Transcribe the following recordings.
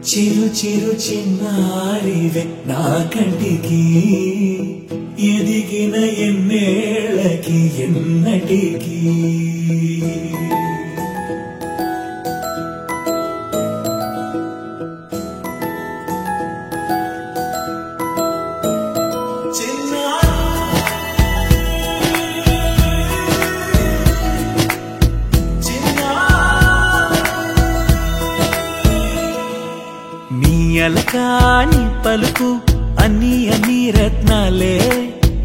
చిరు చిరు చిన్నారివే నా కంటికి ఎదిగిన ఎన్నేళ్ళకి ఎన్నటికి అలకాని పలుకు అన్ని అన్ని రత్నాలే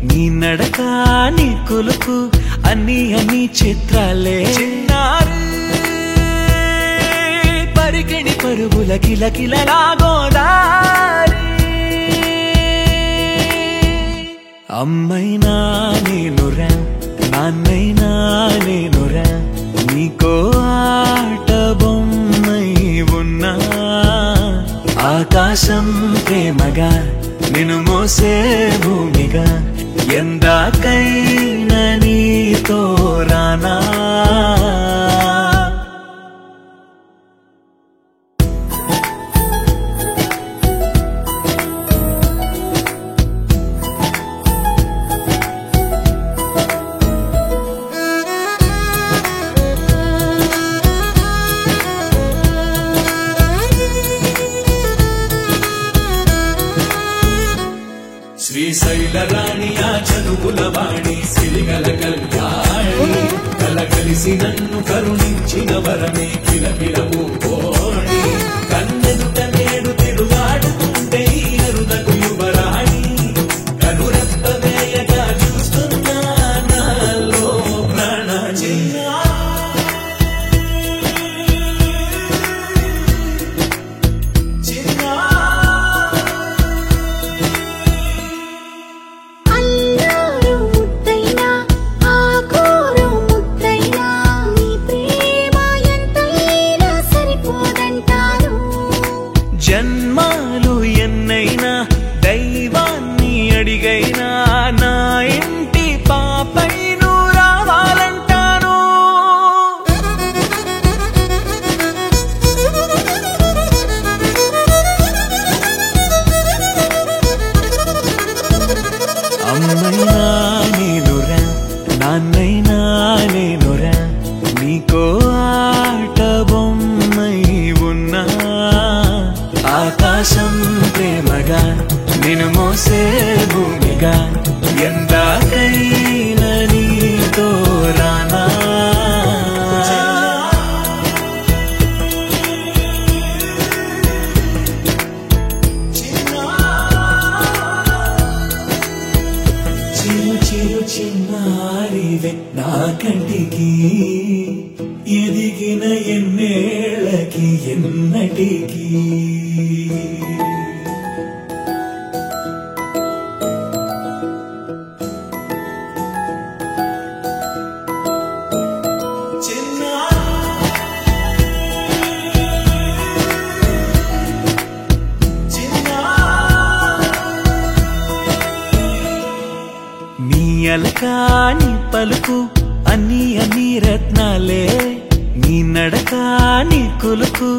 నీ నడకాని కులుకు అన్ని అన్ని చిత్రాలే చిన్నారు పరికిణి పరుగుల కిలకిలలా గోదారి అమ్మైనా నేనురా నాన్నైనా నేనురా నీకో ఆట బొమ్మై ఉన్నా ఆకాశం ప్రేమగా నిన్ను మోసే భూమిగా ఎందాకైనా నీతో రానా శ్రీశైల రాణి ఆ చదువుల వాణి సిరిగల కళ్యాణి కలగలిసి నన్ను కరుణించిన వరమే కిలకిలవు కోణి కన్నెదుట నేడు తిరుగాడుతుంటే అరుదకు యువరాణి కనురెప్ప వేయగా చూస్తున్నా నాలో ప్రాణ జన్మాలు ఎన్నైనా దైవాన్ని అడిగైనా నా ఇంటి పాపై నువ్వు రావాలంటాను అమ్మైనా నేనురా నాన్నైనా నేనురా నీకో ఆట బొమ్మై ఉన్నా ఆకాశం ప్రేమగా నిన్ను మోసే భూమిగా ఎందాకైనా నీతో రానా చిరు చిరు చిన్నారివే నా కంటికి ఎదిగిన ఎన్నేళ్ళకి ఎన్నటికి నీ అలకాని పలుకు అన్ని అన్ని రత్నాలే నీ నడకాని కులుకు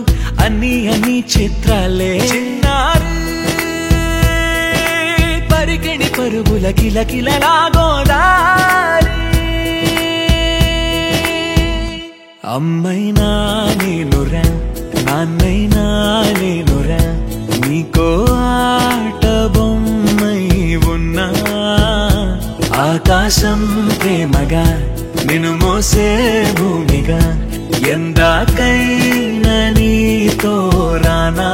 అన్ని అన్ని చిత్రాలే చిన్నారు పరికిణి పరుగుల కిలకిలలా గోదారి అమ్మైనా నేనురా నాన్నైనా నేనురా నీకో ఆట బొమ్మై ఉన్నా ఆకాశం ప్రేమగా నిన్ను మోసే భూమిగా ఎందాకైనా నీతో రానా